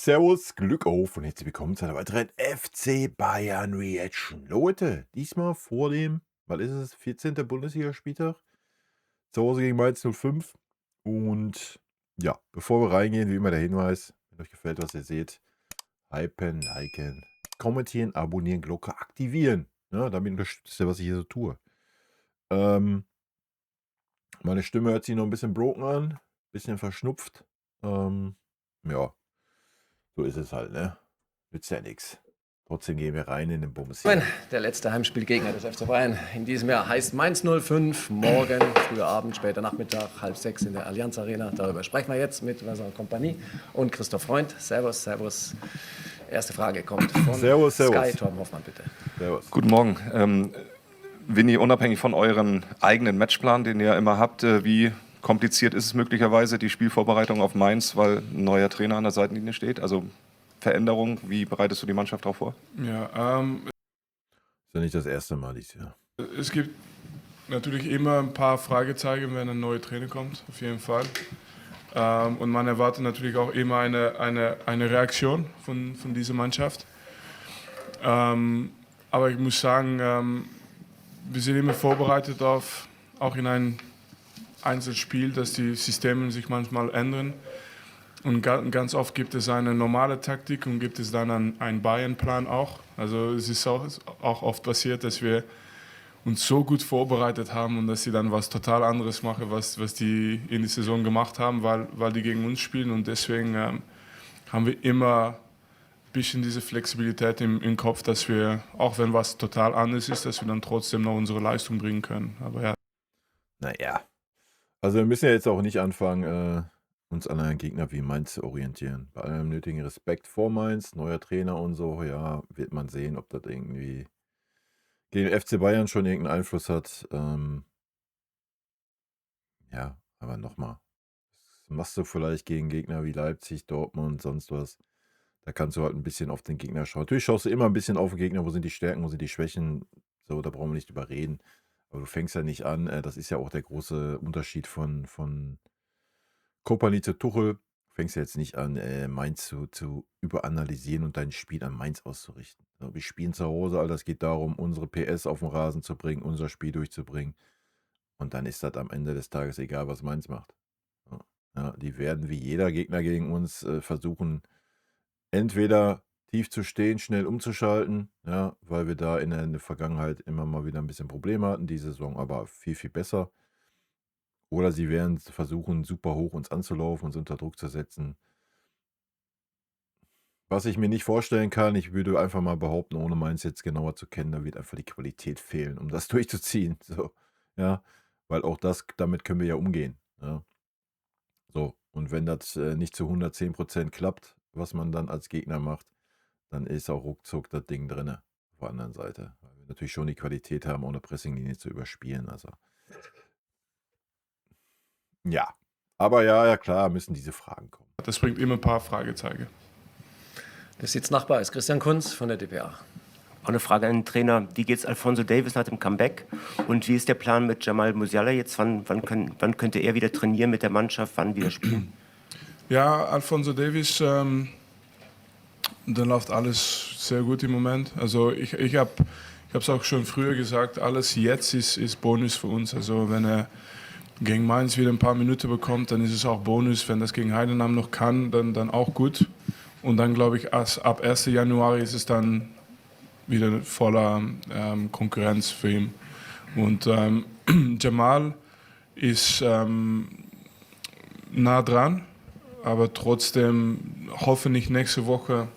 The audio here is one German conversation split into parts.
Servus, Glück auf und herzlich willkommen zu einer weiteren FC Bayern Reaction. Leute, diesmal vor dem, was ist es, 14. Bundesligaspieltag, zu Hause gegen Mainz 05. Und ja, bevor wir reingehen, wie immer der Hinweis, wenn euch gefällt, was ihr seht, hypen, liken, kommentieren, abonnieren, Glocke aktivieren. Ja, damit unterstützt ihr, was ich hier so tue. Meine Stimme hört sich noch ein bisschen broken an, bisschen verschnupft. Ja, so ist es halt, ne? Nützt ja nichts. Trotzdem gehen wir rein in den Bums hier. Der letzte Heimspielgegner des FC Bayern in diesem Jahr heißt Mainz 05. Morgen, früher Abend, später Nachmittag, 5:30 in der Allianz Arena. Darüber sprechen wir jetzt mit Vincent Kompanie und Christoph Freund. Servus, servus. Erste Frage kommt von Servus, servus. Sky. Torben Hoffmann, bitte. Servus. Guten Morgen. Winnie, unabhängig von euren eigenen Matchplan, den ihr ja immer habt, wie kompliziert ist es möglicherweise die Spielvorbereitung auf Mainz, weil ein neuer Trainer an der Seitenlinie steht? Also Veränderung, wie bereitest du die Mannschaft darauf vor? Ja, Ist ja nicht das erste Mal dieses Jahr. es gibt natürlich immer ein paar Fragezeichen, wenn ein neuer Trainer kommt, auf jeden Fall. Und man erwartet natürlich auch immer eine Reaktion von dieser Mannschaft. Aber ich muss sagen, wir sind immer vorbereitet auf, auch in ein Einzelspiel, dass die Systeme sich manchmal ändern. Und ganz oft gibt es eine normale Taktik und gibt es dann einen Bayern-Plan auch. Also es ist auch oft passiert, dass wir uns so gut vorbereitet haben und dass sie dann was total anderes machen, was die in der Saison gemacht haben, weil die gegen uns spielen. Und deswegen haben wir immer ein bisschen diese Flexibilität im Kopf, dass wir, auch wenn was total anders ist, dass wir dann trotzdem noch unsere Leistung bringen können. Aber ja. Naja. Also wir müssen ja jetzt auch nicht anfangen, uns an einen Gegner wie Mainz zu orientieren. Bei allem nötigen Respekt vor Mainz, neuer Trainer und so, ja, wird man sehen, ob das irgendwie gegen den FC Bayern schon irgendeinen Einfluss hat. Ja, aber nochmal. Das machst du vielleicht gegen Gegner wie Leipzig, Dortmund, sonst was. Da kannst du halt ein bisschen auf den Gegner schauen. Natürlich schaust du immer ein bisschen auf den Gegner, wo sind die Stärken, wo sind die Schwächen. So, da brauchen wir nicht drüber reden. Aber du fängst ja nicht an, das ist ja auch der große Unterschied von Kompanie zu Tuchel. Du fängst ja jetzt nicht an, Mainz zu überanalysieren und dein Spiel an Mainz auszurichten. So, wir spielen zu Hause, Alter, es geht darum, unsere PS auf den Rasen zu bringen, unser Spiel durchzubringen. Und dann ist das am Ende des Tages egal, was Mainz macht. So, ja, die werden wie jeder Gegner gegen uns versuchen, entweder tief zu stehen, schnell umzuschalten, ja, weil wir da in der Vergangenheit immer mal wieder ein bisschen Probleme hatten, die Saison aber viel, viel besser. Oder sie werden versuchen, super hoch uns anzulaufen, uns unter Druck zu setzen. Was ich mir nicht vorstellen kann, ich würde einfach mal behaupten, ohne Mainz jetzt genauer zu kennen, da wird einfach die Qualität fehlen, um das durchzuziehen. So, ja, weil auch damit können wir ja umgehen. Ja. So, und wenn das nicht zu 110% klappt, was man dann als Gegner macht, dann ist auch ruckzuck das Ding drin. Auf der anderen Seite. Weil wir natürlich schon die Qualität haben, auch eine Pressinglinie zu überspielen. Also, ja. Aber ja, klar, müssen diese Fragen kommen. Das bringt immer ein paar Fragezeichen. Der Sitznachbar ist Christian Kunz von der dpa. Auch eine Frage an den Trainer. Wie geht's Alphonso Davies nach dem Comeback? Und wie ist der Plan mit Jamal Musiala jetzt? Wann könnte er wieder trainieren mit der Mannschaft? Wann wieder spielen? Ja, Alphonso Davies, da läuft alles sehr gut im Moment. Also ich habe es auch schon früher gesagt, alles jetzt ist Bonus für uns. Also wenn er gegen Mainz wieder ein paar Minuten bekommt, dann ist es auch Bonus. Wenn das gegen Heidenheim noch kann, dann auch gut. Und dann glaube ich, ab 1. Januar ist es dann wieder voller Konkurrenz für ihn. Und Jamal ist nah dran, aber trotzdem hoffentlich nächste Woche,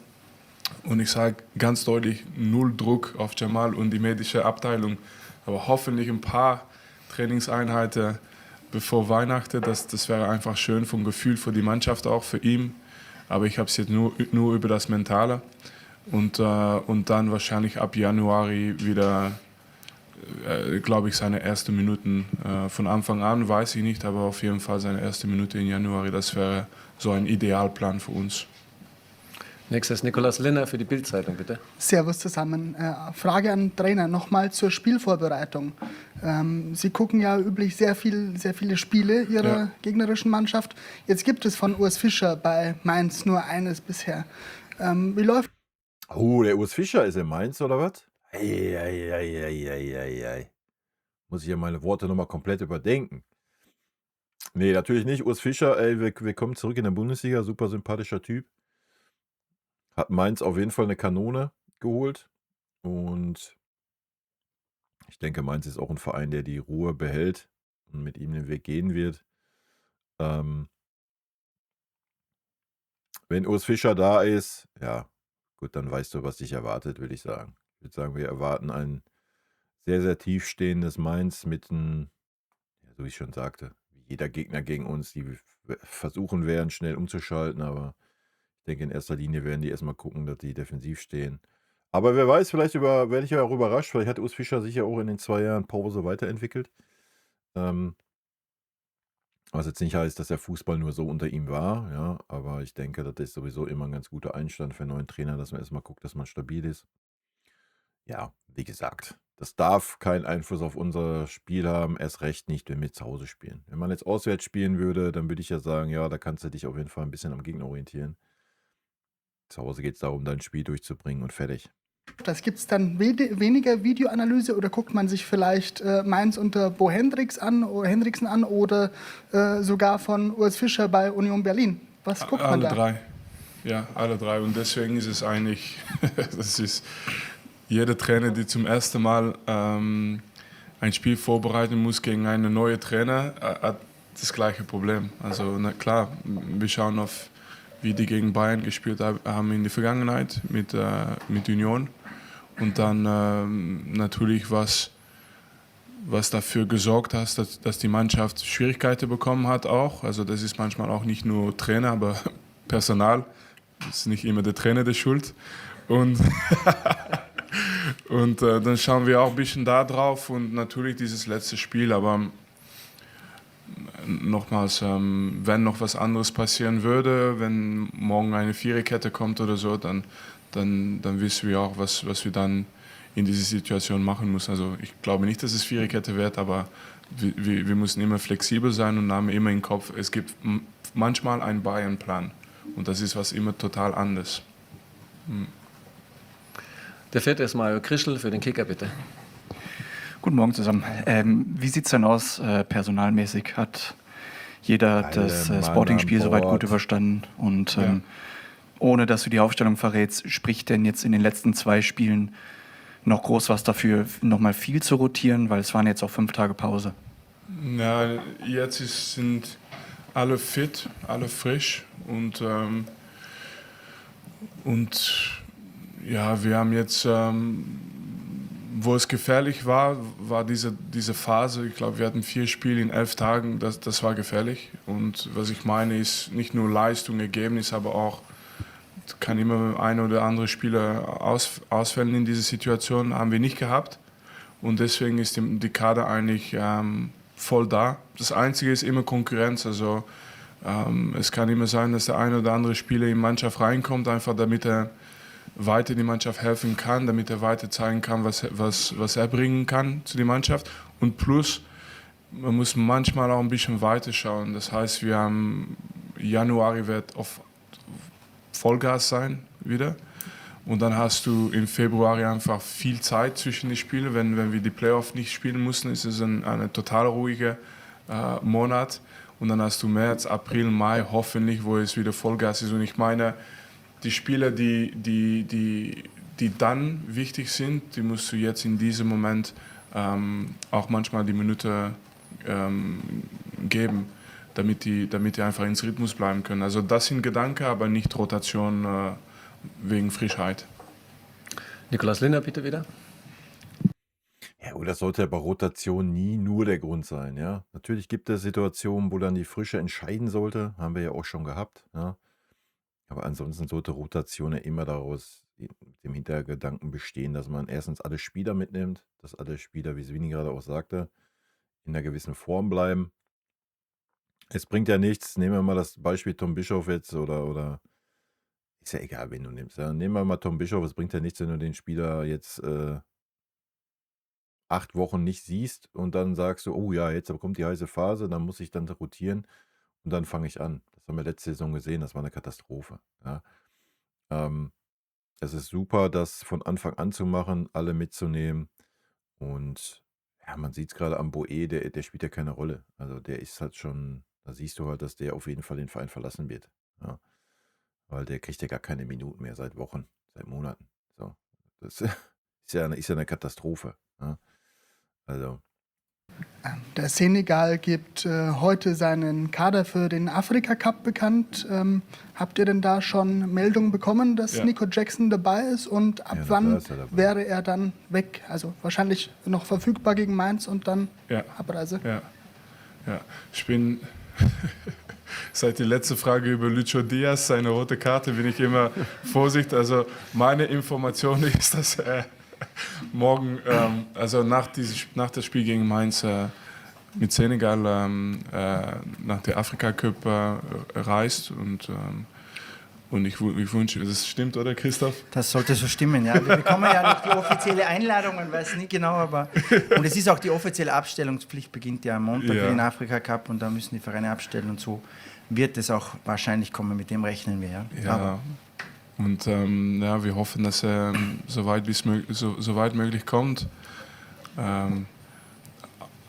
und ich sage ganz deutlich, null Druck auf Jamal und die medische Abteilung, aber hoffentlich ein paar Trainingseinheiten bevor Weihnachten, das wäre einfach schön vom Gefühl für die Mannschaft, auch für ihn. Aber ich habe es jetzt nur über das Mentale. Und dann wahrscheinlich ab Januar wieder, glaube ich, seine ersten Minuten. Von Anfang an weiß ich nicht, aber auf jeden Fall seine erste Minute in Januar. Das wäre so ein Idealplan für uns. Nächstes Nikolaus Linner für die Bild-Zeitung, bitte. Servus zusammen. Frage an den Trainer nochmal zur Spielvorbereitung. Sie gucken ja üblich sehr viele Spiele Ihrer gegnerischen Mannschaft. Jetzt gibt es von Urs Fischer bei Mainz nur eines bisher. Wie läuft? Oh, der Urs Fischer ist in Mainz, oder was? Ei. Muss ich ja meine Worte nochmal komplett überdenken. Nee, natürlich nicht. Urs Fischer, ey, wir kommen zurück in der Bundesliga. Super sympathischer Typ. Hat Mainz auf jeden Fall eine Kanone geholt. Und ich denke, Mainz ist auch ein Verein, der die Ruhe behält und mit ihm den Weg gehen wird. Wenn Urs Fischer da ist, ja, gut, dann weißt du, was dich erwartet, würde ich sagen. Ich würde sagen, wir erwarten ein sehr, sehr tiefstehendes Mainz mit einem, ja, so wie ich schon sagte, wie jeder Gegner gegen uns, die versuchen werden, schnell umzuschalten, aber ich denke, in erster Linie werden die erstmal gucken, dass die defensiv stehen. Aber wer weiß, vielleicht werde ich ja auch überrascht, vielleicht hat Urs Fischer sich ja auch in den 2 Jahren Pause weiterentwickelt. Was jetzt nicht heißt, dass der Fußball nur so unter ihm war, ja, aber ich denke, das ist sowieso immer ein ganz guter Einstand für einen neuen Trainer, dass man erstmal guckt, dass man stabil ist. Ja, wie gesagt, das darf keinen Einfluss auf unser Spiel haben, erst recht nicht, wenn wir zu Hause spielen. Wenn man jetzt auswärts spielen würde, dann würde ich ja sagen, ja, da kannst du dich auf jeden Fall ein bisschen am Gegner orientieren. Zu Hause geht es darum, dein Spiel durchzubringen und fertig. Gibt es dann weniger Videoanalyse oder guckt man sich vielleicht Mainz unter Bo Hendriksen an oder sogar von Urs Fischer bei Union Berlin? Was guckt man Alle da? drei. Ja, alle drei. Und deswegen ist es eigentlich, das ist jeder Trainer, der zum ersten Mal ein Spiel vorbereiten muss gegen einen neuen Trainer, hat das gleiche Problem. Also na klar, wir schauen auf, wie die gegen Bayern gespielt haben in der Vergangenheit mit Union. Und dann natürlich, was dafür gesorgt hat, dass die Mannschaft Schwierigkeiten bekommen hat auch. Also das ist manchmal auch nicht nur Trainer, aber Personal. Das ist nicht immer der Trainer der Schuld. Und, und dann schauen wir auch ein bisschen da drauf und natürlich dieses letzte Spiel. Aber nochmals, wenn noch was anderes passieren würde, wenn morgen eine Viererkette kommt oder so, dann wissen wir auch, was wir dann in dieser Situation machen müssen. Also ich glaube nicht, dass es Viererkette wird, aber wir müssen immer flexibel sein und haben immer im Kopf, es gibt manchmal einen Bayern-Plan und das ist was immer total anders. Der vierte ist Mario Krischl für den Kicker, bitte. Guten Morgen zusammen. Wie sieht es denn aus personalmäßig? Hat jeder das Sporting-Spiel soweit gut überstanden? Und ohne dass du die Aufstellung verrätst, spricht denn jetzt in den letzten 2 Spielen noch groß was dafür, nochmal viel zu rotieren? Weil es waren jetzt auch 5 Tage Pause. Ja, jetzt sind alle fit, alle frisch und ja, wir haben jetzt, wo es gefährlich war diese Phase. Ich glaube, wir hatten 4 Spiele in 11 Tagen, das war gefährlich. Und was ich meine, ist nicht nur Leistung, Ergebnis, aber auch kann immer ein oder andere Spieler ausfällen in dieser Situation, haben wir nicht gehabt. Und deswegen ist die Kader eigentlich voll da. Das Einzige ist immer Konkurrenz. Also es kann immer sein, dass der ein oder andere Spieler in die Mannschaft reinkommt, einfach damit er weiter die Mannschaft helfen kann, damit er weiter zeigen kann, was er bringen kann zu der Mannschaft. Und plus, man muss manchmal auch ein bisschen weiter schauen. Das heißt, wir haben Januar wird auf Vollgas sein wieder. Und dann hast du im Februar einfach viel Zeit zwischen den Spielen. Wenn wir die Playoff nicht spielen mussten, ist es ein total ruhiger Monat. Und dann hast du März, April, Mai hoffentlich, wo es wieder Vollgas ist. Und ich meine, die Spieler, die dann wichtig sind, die musst du jetzt in diesem Moment auch manchmal die Minute geben, damit die einfach ins Rhythmus bleiben können. Also das sind Gedanken, aber nicht Rotation wegen Frischheit. Nikolaus Linner, bitte wieder. Ja, oder das sollte ja bei Rotation nie nur der Grund sein, ja. Natürlich gibt es Situationen, wo dann die Frische entscheiden sollte, haben wir ja auch schon gehabt, ja. Aber ansonsten sollte Rotation ja immer daraus mit dem Hintergedanken bestehen, dass man erstens alle Spieler mitnimmt, dass alle Spieler, wie Svini gerade auch sagte, in einer gewissen Form bleiben. Es bringt ja nichts, nehmen wir mal das Beispiel Tom Bischof jetzt oder ist ja egal, wen du nimmst. Ja. Nehmen wir mal Tom Bischof, es bringt ja nichts, wenn du den Spieler jetzt 8 Wochen nicht siehst und dann sagst du, oh ja, jetzt kommt die heiße Phase, dann muss ich dann rotieren und dann fange ich an. Das haben wir letzte Saison gesehen, das war eine Katastrophe. Ja. Es ist super, das von Anfang an zu machen, alle mitzunehmen. Und ja, man sieht es gerade am Boe, der spielt ja keine Rolle. Also der ist halt schon, da siehst du halt, dass der auf jeden Fall den Verein verlassen wird. Ja. Weil der kriegt ja gar keine Minuten mehr seit Wochen, seit Monaten. So. Das ist ja eine Katastrophe. Ja. Also. Der Senegal gibt heute seinen Kader für den Afrika-Cup bekannt. Habt ihr denn da schon Meldungen bekommen, dass Nico Jackson dabei ist? Und ab wann wäre er dann weg? Also wahrscheinlich noch verfügbar gegen Mainz und dann Abreise? Ja. Ich bin seit der letzten Frage über Lucho Diaz, seine rote Karte, bin ich immer vorsichtig. Also meine Information ist, dass er morgen, also nach dem Spiel gegen Mainz mit Senegal nach der Afrika Cup reist und ich wünsche, das stimmt, oder Christoph? Das sollte so stimmen, ja. Wir bekommen ja nicht die offizielle Einladung, man weiß nicht genau, aber und es ist auch die offizielle Abstellungspflicht, beginnt ja am Montag für den Afrika Cup und da müssen die Vereine abstellen und so wird es auch wahrscheinlich kommen, mit dem rechnen wir, ja. Und wir hoffen, dass er so weit möglich kommt.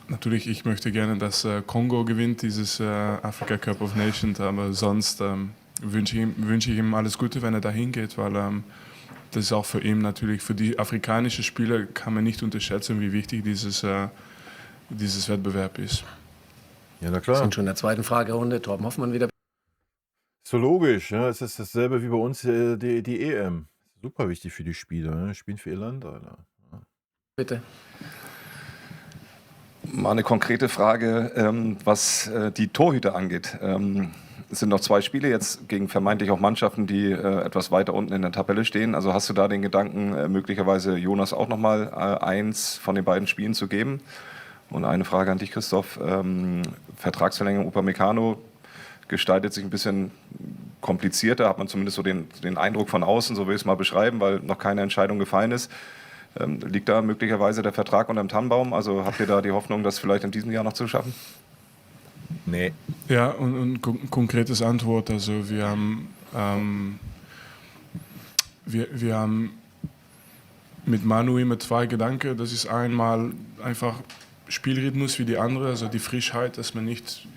Natürlich, ich möchte gerne, dass Kongo gewinnt, dieses Africa Cup of Nations, aber sonst wünsche ich ihm alles Gute, wenn er dahin geht, weil das ist auch für ihn natürlich, für die afrikanischen Spieler kann man nicht unterschätzen, wie wichtig dieses Wettbewerb ist. Ja, na Wir klar. sind schon in der zweiten Fragerunde. Torben Hoffmann wieder. So logisch, ja. Es ist dasselbe wie bei uns die EM. Super wichtig für die Spieler, ne? Spielen für ihr Land, Alter. Ja. Bitte. Mal eine konkrete Frage, was die Torhüter angeht. Es sind noch 2 Spiele jetzt gegen vermeintlich auch Mannschaften, die etwas weiter unten in der Tabelle stehen. Also hast du da den Gedanken, möglicherweise Jonas auch nochmal eins von den beiden Spielen zu geben? Und eine Frage an dich, Christoph. Vertragsverlängerung Upamecano gestaltet sich ein bisschen komplizierter, hat man zumindest so den Eindruck von außen, so will ich es mal beschreiben, weil noch keine Entscheidung gefallen ist. Liegt da möglicherweise der Vertrag unterm Tannenbaum? Also habt ihr da die Hoffnung, das vielleicht in diesem Jahr noch zu schaffen? Nee. Ja, und konkretes Antwort. Also wir haben mit Manu immer 2 Gedanken. Das ist einmal einfach Spielrhythmus wie die andere, also die Frischheit, dass man nicht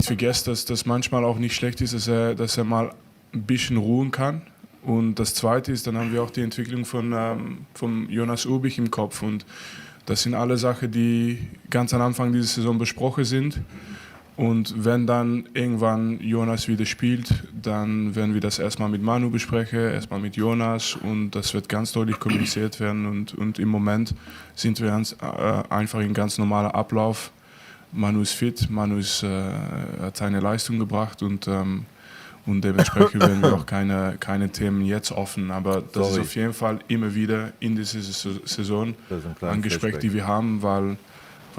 vergisst, dass das manchmal auch nicht schlecht ist, dass er mal ein bisschen ruhen kann. Und das Zweite ist, dann haben wir auch die Entwicklung von Jonas Urbich im Kopf. Und das sind alle Sachen, die ganz am Anfang dieser Saison besprochen sind. Und wenn dann irgendwann Jonas wieder spielt, dann werden wir das erstmal mit Manu besprechen, erstmal mit Jonas und das wird ganz deutlich kommuniziert werden. Und im Moment sind wir einfach in ganz normaler Ablauf. Manu ist fit, Manu hat seine Leistung gebracht und dementsprechend werden wir auch keine Themen jetzt offen. Aber das ist auf jeden Fall immer wieder in dieser Saison ein Gespräch, die wir haben, weil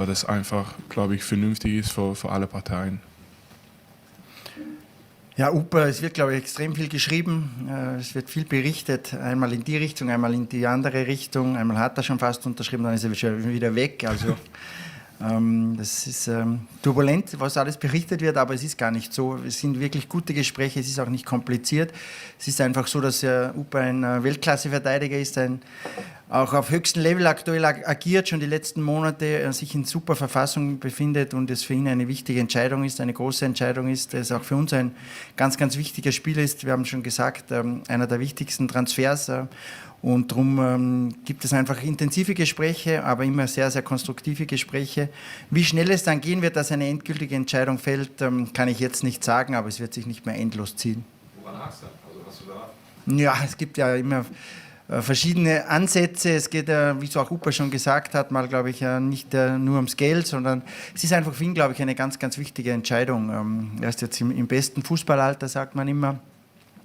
das einfach, glaube ich, vernünftig ist für alle Parteien. Ja, Upa, es wird, glaube ich, extrem viel geschrieben. Es wird viel berichtet, einmal in die Richtung, einmal in die andere Richtung. Einmal hat er schon fast unterschrieben, dann ist er schon wieder weg. Also das ist turbulent, was alles berichtet wird, aber es ist gar nicht so. Es sind wirklich gute Gespräche, es ist auch nicht kompliziert. Es ist einfach so, dass Upa ein Weltklasse-Verteidiger ist, auch auf höchstem Level aktuell agiert, schon die letzten Monate sich in super Verfassung befindet und es für ihn eine wichtige Entscheidung ist, eine große Entscheidung ist, es auch für uns ein ganz, ganz wichtiger Spieler ist. Wir haben schon gesagt, einer der wichtigsten Transfers und darum gibt es einfach intensive Gespräche, aber immer sehr, sehr konstruktive Gespräche. Wie schnell es dann gehen wird, dass eine endgültige Entscheidung fällt, kann ich jetzt nicht sagen, aber es wird sich nicht mehr endlos ziehen. Woran hast du? Also hast du da? Ja, es gibt ja immer verschiedene Ansätze. Es geht, wie es auch Upa schon gesagt hat, mal, glaube ich, nicht nur ums Geld, sondern es ist einfach für ihn, glaube ich, eine ganz, ganz wichtige Entscheidung. Er ist jetzt im besten Fußballalter, sagt man immer.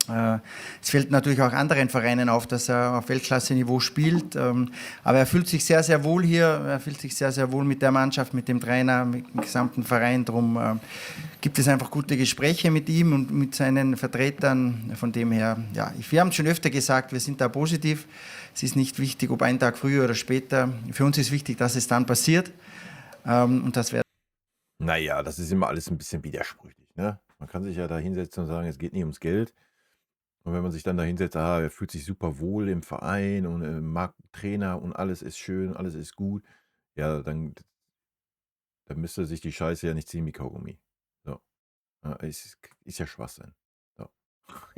Es fällt natürlich auch anderen Vereinen auf, dass er auf Weltklasse-Niveau spielt. Aber er fühlt sich sehr, sehr wohl hier. Er fühlt sich sehr, sehr wohl mit der Mannschaft, mit dem Trainer, mit dem gesamten Verein. Darum gibt es einfach gute Gespräche mit ihm und mit seinen Vertretern. Von dem her, ja, wir haben es schon öfter gesagt, wir sind da positiv. Es ist nicht wichtig, ob ein Tag früher oder später. Für uns ist wichtig, dass es dann passiert. Und das wäre. Naja, das ist immer alles ein bisschen widersprüchlich. Ne? Man kann sich ja da hinsetzen und sagen, es geht nicht ums Geld. Und wenn man sich dann da hinsetzt, er fühlt sich super wohl im Verein und mag Trainer und alles ist schön, alles ist gut, ja, dann müsste sich die Scheiße ja nicht ziehen wie Kaugummi. So. Ja, ist ja Schwachsinn. So.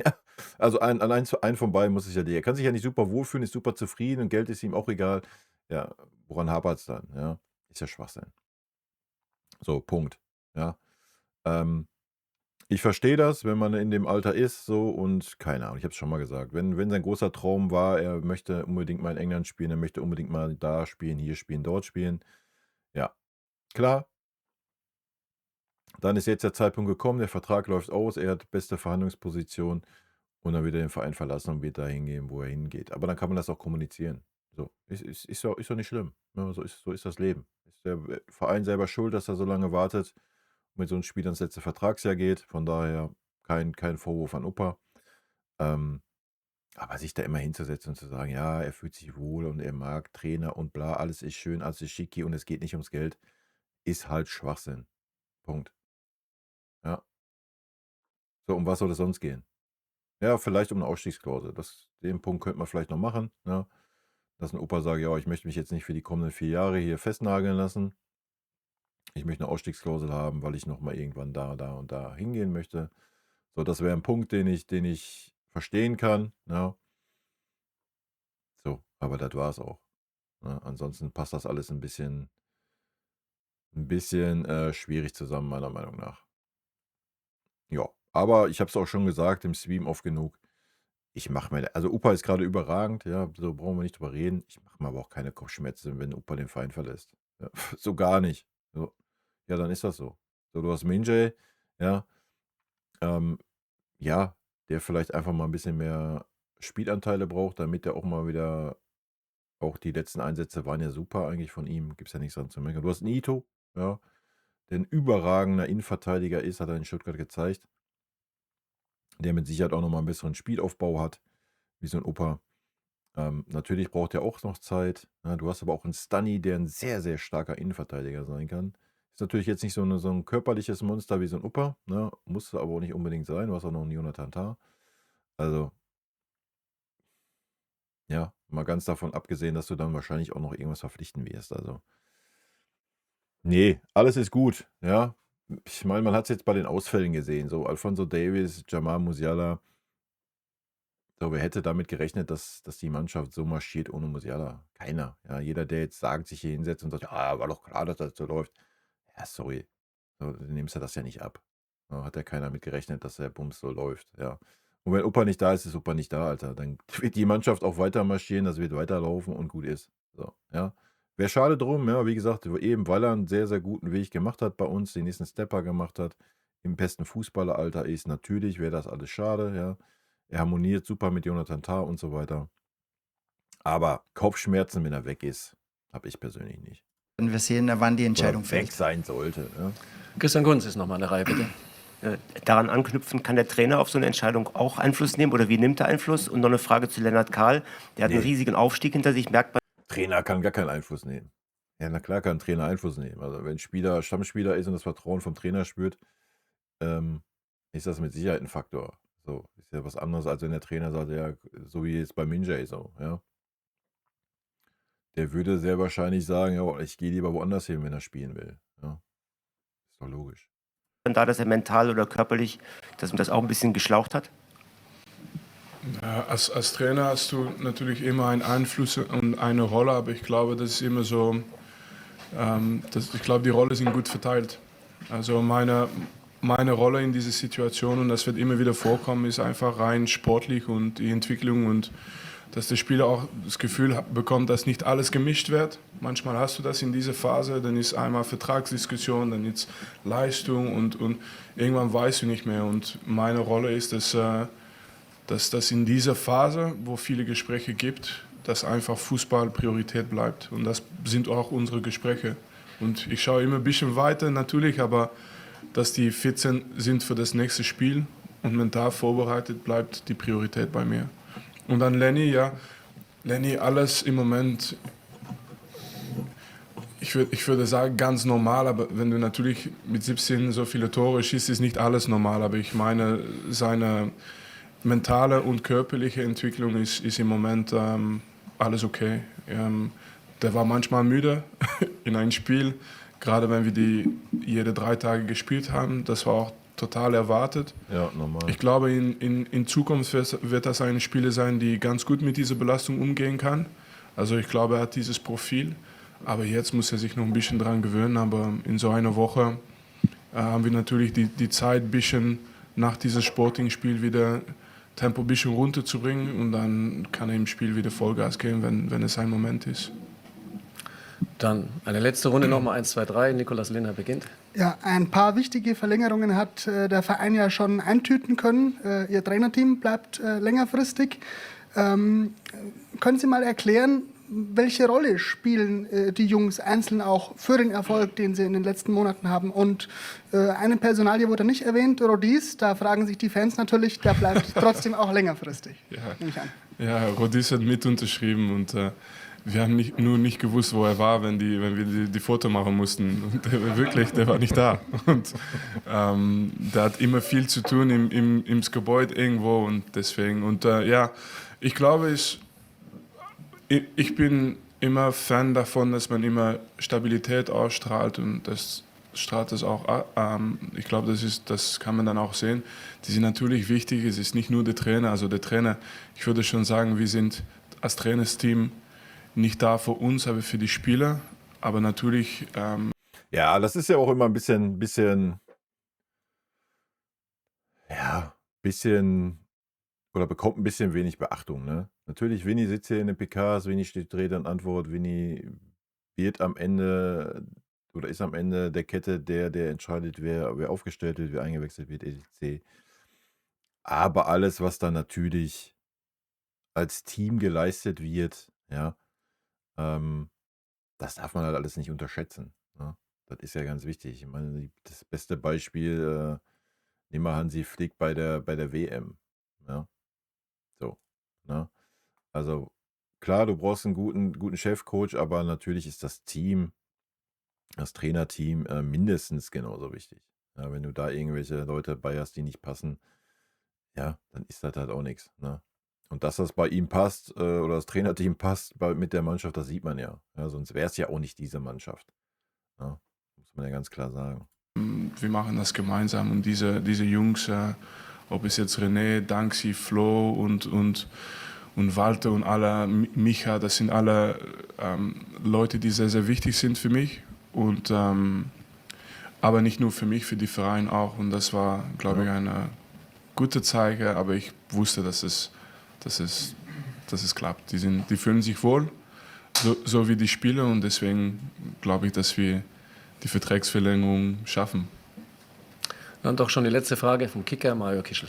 Ja, also ein von beiden muss sich ja, er kann sich ja nicht super wohlfühlen, ist super zufrieden und Geld ist ihm auch egal. Ja, woran hapert es dann? Ja, ist ja Schwachsinn. So, Punkt. Ja. Ich verstehe das, wenn man in dem Alter ist, so und keine Ahnung, ich habe es schon mal gesagt, wenn sein großer Traum war, er möchte unbedingt mal in England spielen, er möchte unbedingt mal da spielen, hier spielen, dort spielen. Ja, klar. Dann ist jetzt der Zeitpunkt gekommen, der Vertrag läuft aus, er hat beste Verhandlungsposition und dann wird er den Verein verlassen und wird da hingehen, wo er hingeht. Aber dann kann man das auch kommunizieren. So, ist doch nicht schlimm. Ja, so ist das Leben. Ist der Verein selber schuld, dass er so lange wartet und mit so einem Spieler ins letzte Vertragsjahr geht. Von daher kein Vorwurf an Opa. Aber sich da immer hinzusetzen und zu sagen, ja, er fühlt sich wohl und er mag Trainer und bla, alles ist schön, alles ist schicki und es geht nicht ums Geld, ist halt Schwachsinn. Punkt. Ja. So, um was soll es sonst gehen? Ja, vielleicht um eine Ausstiegsklausel. Den Punkt könnte man vielleicht noch machen, ne? Dass ein Opa sagt, ja, ich möchte mich jetzt nicht für die kommenden 4 Jahre hier festnageln lassen. Ich möchte eine Ausstiegsklausel haben, weil ich nochmal irgendwann da und da hingehen möchte. So, das wäre ein Punkt, den ich verstehen kann, ja. So, aber das war es auch. Ne? Ansonsten passt das alles ein bisschen schwierig zusammen, meiner Meinung nach. Ja, aber ich habe es auch schon gesagt im Stream oft genug. Ich mache mir, also Opa ist gerade überragend, ja, so brauchen wir nicht drüber reden. Ich mache mir aber auch keine Kopfschmerzen, wenn Opa den Verein verlässt. Ja, so gar nicht. So. Ja, dann ist das so. So, du hast Minjay, ja, ja, der vielleicht einfach mal ein bisschen mehr Spielanteile braucht, damit er auch mal wieder, auch die letzten Einsätze waren ja super eigentlich von ihm, gibt es ja nichts dran zu meckern. Du hast Nito, ja, der ein überragender Innenverteidiger ist, hat er in Stuttgart gezeigt. Der mit Sicherheit auch nochmal einen besseren Spielaufbau hat, wie so ein Opa. Natürlich braucht er auch noch Zeit. Ja, du hast aber auch einen Stunny, der ein sehr, sehr starker Innenverteidiger sein kann. Ist natürlich jetzt nicht so ein körperliches Monster wie so ein Opa, ne? Muss aber auch nicht unbedingt sein. Du hast auch noch einen Jonathan Tah. Also, ja, mal ganz davon abgesehen, dass du dann wahrscheinlich auch noch irgendwas verpflichten wirst. Also, nee, alles ist gut, ja. Ich meine, man hat es jetzt bei den Ausfällen gesehen. So, Alphonso Davies, Jamal Musiala. So, wer hätte damit gerechnet, dass die Mannschaft so marschiert ohne Musiala? Keiner. Ja, jeder, der jetzt sagt, sich hier hinsetzt und sagt, ja, war doch klar, dass das so läuft. Ja, sorry. So, dann nimmst du das ja nicht ab. So, hat ja keiner mit gerechnet, dass der Bums so läuft. Ja. Und wenn Opa nicht da ist, ist Opa nicht da, Alter. Dann wird die Mannschaft auch weiter marschieren, das wird weiterlaufen und gut ist. So, ja. Wäre schade drum, ja, wie gesagt, eben weil er einen sehr, sehr guten Weg gemacht hat bei uns, den nächsten Stepper gemacht hat, im besten Fußballeralter ist. Natürlich wäre das alles schade, ja. Er harmoniert super mit Jonathan Tah und so weiter. Aber Kopfschmerzen, wenn er weg ist, habe ich persönlich nicht. Wenn wir sehen, wann die Entscheidung Oder weg fällt. sein sollte. Ja. Christian Gunz ist nochmal an der Reihe, bitte. Daran anknüpfen, kann der Trainer auf so eine Entscheidung auch Einfluss nehmen oder wie nimmt er Einfluss? Und noch eine Frage zu Lennart Kahl, der hat einen riesigen Aufstieg hinter sich, merkt man. Trainer kann gar keinen Einfluss nehmen. Ja, na klar kann ein Trainer Einfluss nehmen. Also wenn ein Spieler Stammspieler ist und das Vertrauen vom Trainer spürt, ist das mit Sicherheit ein Faktor. So, ist ja was anderes, als wenn der Trainer sagt, ja, so wie jetzt bei Minjay so, ja. Der würde sehr wahrscheinlich sagen, ja, ich gehe lieber woanders hin, wenn er spielen will. Ja. Ist doch logisch. Da, dass er mental oder körperlich, dass man das auch ein bisschen geschlaucht hat? Ja, als Trainer hast du natürlich immer einen Einfluss und eine Rolle, aber ich glaube, das ist immer so, ich glaube, die Rollen sind gut verteilt. Also meine Rolle in dieser Situation, und das wird immer wieder vorkommen, ist einfach rein sportlich und die Entwicklung und dass der Spieler auch das Gefühl bekommt, dass nicht alles gemischt wird. Manchmal hast du das in dieser Phase, dann ist einmal Vertragsdiskussion, dann ist Leistung und irgendwann weißt du nicht mehr. Und meine Rolle ist, dass dass das in dieser Phase, wo viele Gespräche gibt, dass einfach Fußball Priorität bleibt. Und das sind auch unsere Gespräche. Und ich schaue immer ein bisschen weiter natürlich, aber dass die fit sind für das nächste Spiel und mental vorbereitet, bleibt die Priorität bei mir. Und dann Lenny, ja, Lenny, alles im Moment, ich würde sagen, ganz normal, aber wenn du natürlich mit 17 so viele Tore schießt, ist nicht alles normal. Aber ich meine, seine mentale und körperliche Entwicklung ist im Moment alles okay. Der war manchmal müde in einem Spiel, gerade wenn wir die jede 3 Tage gespielt haben. Das war auch total erwartet. Ja, normal. Ich glaube, in Zukunft wird das eine Spieler sein, die ganz gut mit dieser Belastung umgehen kann. Also ich glaube, er hat dieses Profil. Aber jetzt muss er sich noch ein bisschen dran gewöhnen. Aber in so einer Woche haben wir natürlich die Zeit, ein bisschen nach diesem Sporting-Spiel wieder Tempo ein bisschen runterzubringen. Und dann kann er im Spiel wieder Vollgas geben, wenn es ein Moment ist. Dann eine letzte Runde nochmal 1, 2, 3. Nicolas Linner beginnt. Ja, ein paar wichtige Verlängerungen hat der Verein ja schon eintüten können. Ihr Trainerteam bleibt längerfristig. Können Sie mal erklären, welche Rolle spielen die Jungs einzeln auch für den Erfolg, den sie in den letzten Monaten haben? Und eine Personalie wurde nicht erwähnt, Rodis. Da fragen sich die Fans natürlich, der bleibt trotzdem auch längerfristig. Nehme ich an. Ja, Rodis hat mit unterschrieben und wir haben nicht gewusst, wo er war, wenn wir die Foto machen mussten. Und der war nicht da. Und der hat immer viel zu tun im Gebäude irgendwo und deswegen. Und ja, ich glaube, ich bin immer Fan davon, dass man immer Stabilität ausstrahlt und das strahlt es auch. Ich glaube, das kann man dann auch sehen. Die sind natürlich wichtig. Es ist nicht nur der Trainer. Also der Trainer, ich würde schon sagen, wir sind als Trainersteam nicht da für uns, aber für die Spieler. Aber natürlich. Ja, das ist ja auch immer ein bisschen, oder bekommt ein bisschen wenig Beachtung, ne? Natürlich, Vinny sitzt hier in den PKs, Vinny steht Rede und Antwort, Vinny wird am Ende oder ist am Ende der Kette der entscheidet, wer aufgestellt wird, wer eingewechselt wird, etc. Aber alles, was dann natürlich als Team geleistet wird, ja, das darf man halt alles nicht unterschätzen, ne? Das ist ja ganz wichtig. Ich meine, das beste Beispiel, nehmen wir Hansi Flick bei der WM, ja, so, ne? Also klar, du brauchst einen guten Chefcoach, aber natürlich ist das Team, das Trainerteam mindestens genauso wichtig. Ja, wenn du da irgendwelche Leute bei hast, die nicht passen, ja, dann ist das halt auch nichts, ne? Und dass das bei ihm passt oder das Trainerteam passt mit der Mannschaft, das sieht man ja. Ja, sonst wäre es ja auch nicht diese Mannschaft. Ja, muss man ja ganz klar sagen. Wir machen das gemeinsam und diese Jungs, ob es jetzt René, Danxi, Flo und Walter und alle, Micha, das sind alle Leute, die sehr, sehr wichtig sind für mich. Und, aber nicht nur für mich, für die Vereine auch. Und das war, glaube ich, eine gute Zeichen. Aber ich wusste, dass es klappt. Die fühlen sich wohl, so wie die Spieler. Und deswegen glaube ich, dass wir die Vertragsverlängerung schaffen. Dann doch schon die letzte Frage vom Kicker, Mario Kischl.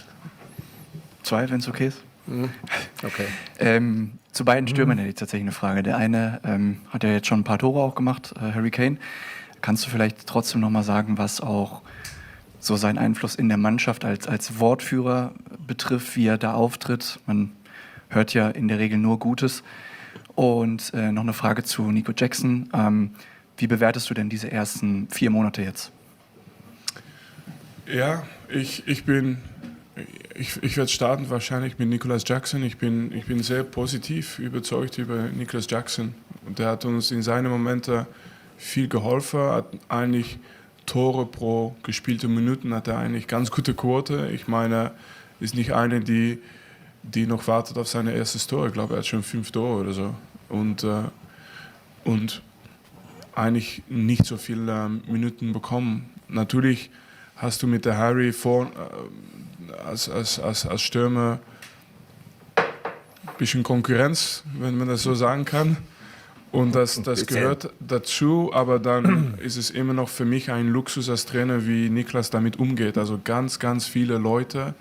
2, wenn es okay ist. Okay. Zu beiden Stürmern hätte ich tatsächlich eine Frage. Der eine hat ja jetzt schon ein paar Tore auch gemacht, Harry Kane. Kannst du vielleicht trotzdem nochmal sagen, was auch so seinen Einfluss in der Mannschaft als Wortführer betrifft, wie er da auftritt? Man hört ja in der Regel nur Gutes. Und noch eine Frage zu Nico Jackson. Wie bewertest du denn diese ersten 4 Monate jetzt? Ja, ich werde starten wahrscheinlich mit Nicolas Jackson. Ich bin sehr positiv überzeugt über Nicolas Jackson. Der hat uns in seinen Momenten viel geholfen, hat eigentlich Tore pro gespielte Minuten, hat er eigentlich ganz gute Quote. Ich meine, ist nicht eine, die noch wartet auf seine erstes Tor. Ich glaube, er hat schon 5 Tore oder so. Und eigentlich nicht so viele Minuten bekommen. Natürlich hast du mit der Harry als Stürmer ein bisschen Konkurrenz, wenn man das so sagen kann. Und das gehört dazu, aber dann ist es immer noch für mich ein Luxus als Trainer, wie Niklas damit umgeht. Also ganz, ganz viele Leute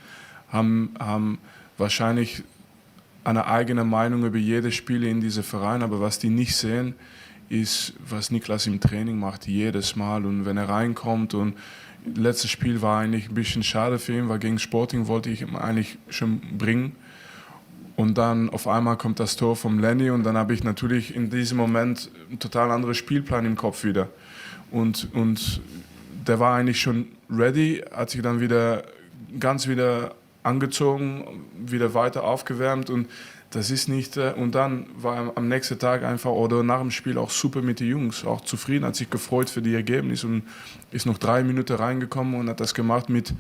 haben wahrscheinlich eine eigene Meinung über jede Spiele in diesem Verein, aber was die nicht sehen, ist, was Niklas im Training macht, jedes Mal. Und wenn er reinkommt und letztes Spiel war eigentlich ein bisschen schade für ihn, weil gegen Sporting wollte ich ihn eigentlich schon bringen. Und dann auf einmal kommt das Tor vom Lenny und dann habe ich natürlich in diesem Moment einen total anderen Spielplan im Kopf wieder. Und der war eigentlich schon ready, hat sich dann wieder angezogen, wieder weiter aufgewärmt und das ist nicht, und dann war er am nächsten Tag einfach oder nach dem Spiel auch super mit den Jungs, auch zufrieden, hat sich gefreut für die Ergebnisse und ist noch 3 Minuten reingekommen und hat das gemacht mit,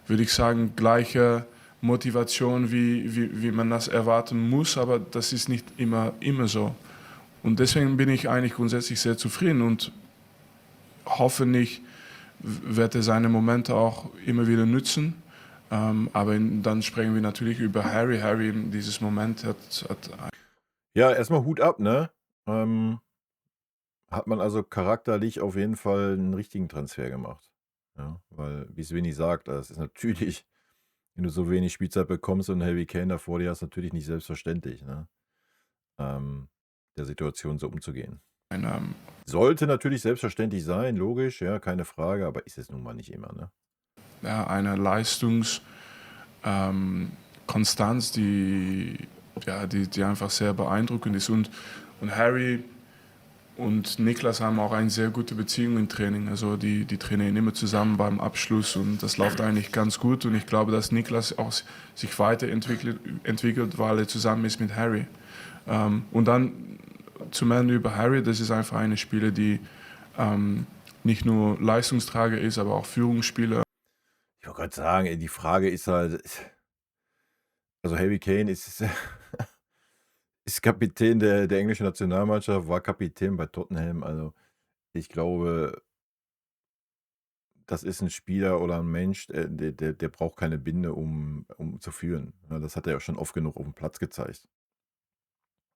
würde ich sagen, gleicher Motivation, wie man das erwarten muss, aber das ist nicht immer so. Und deswegen bin ich eigentlich grundsätzlich sehr zufrieden und hoffentlich wird er seine Momente auch immer wieder nützen. Aber dann sprechen wir natürlich über Harry. Harry in dieses Moment hat Ja, erstmal Hut ab, ne? Hat man also charakterlich auf jeden Fall einen richtigen Transfer gemacht. Ja, weil, wie Svenny sagt, das ist natürlich, wenn du so wenig Spielzeit bekommst und Harry Kane da vor dir hast, natürlich nicht selbstverständlich, ne? Der Situation so umzugehen. Sollte natürlich selbstverständlich sein, logisch, ja, keine Frage, aber ist es nun mal nicht immer, ne? ja, eine Leistungskonstanz, die einfach sehr beeindruckend ist. Und Harry und Niklas haben auch eine sehr gute Beziehung im Training. Also die trainieren immer zusammen beim Abschluss und das läuft eigentlich ganz gut. Und ich glaube, dass Niklas auch sich weiterentwickelt, weil er zusammen ist mit Harry. Und dann zum Ende über Harry, das ist einfach eine Spieler, die nicht nur Leistungsträger ist, aber auch Führungsspieler. Ich wollte gerade sagen, ey, die Frage ist halt, also Harry Kane ist Kapitän der englischen Nationalmannschaft, war Kapitän bei Tottenham. Also ich glaube, das ist ein Spieler oder ein Mensch, der braucht keine Binde, um zu führen. Ja, das hat er ja schon oft genug auf dem Platz gezeigt.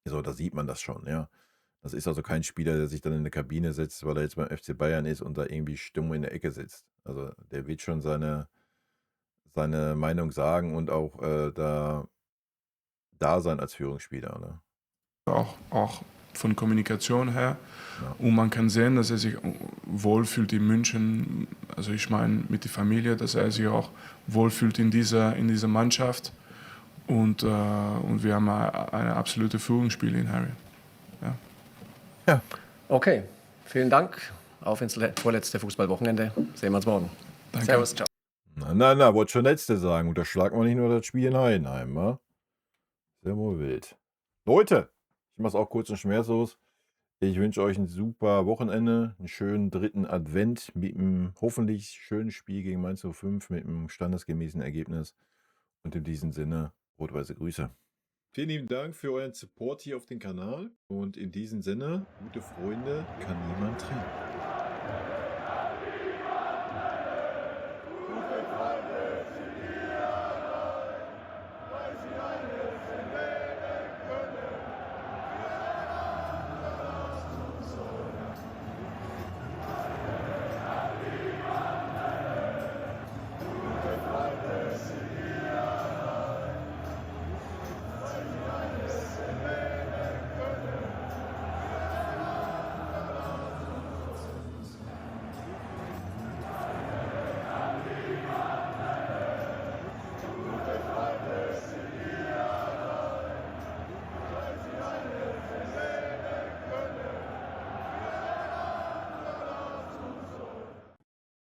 Also da sieht man das schon, ja. Das ist also kein Spieler, der sich dann in eine Kabine setzt, weil er jetzt beim FC Bayern ist und da irgendwie stumm in der Ecke sitzt. Also der wird schon seine Meinung sagen und auch da sein als Führungsspieler. Ne? Auch von Kommunikation her. Ja. Und man kann sehen, dass er sich wohlfühlt in München. Also ich meine mit der Familie, dass er sich auch wohlfühlt in dieser Mannschaft. Und wir haben eine absolute Führungsspieler in Harry. Ja. Okay, vielen Dank. Auf ins vorletzte Fußballwochenende. Sehen wir uns morgen. Danke. Servus, ciao. Na, wollte schon Letzte sagen. Unterschlagen wir nicht nur das Spiel in Heidenheim, wa? Sehr wohl wild. Leute, ich mach's auch kurz und schmerzlos. Ich wünsche euch ein super Wochenende, einen schönen 3. Advent mit einem hoffentlich schönen Spiel gegen Mainz 05 mit einem standesgemäßen Ergebnis. Und in diesem Sinne, rot-weiße Grüße. Vielen lieben Dank für euren Support hier auf dem Kanal. Und in diesem Sinne, gute Freunde kann niemand trennen.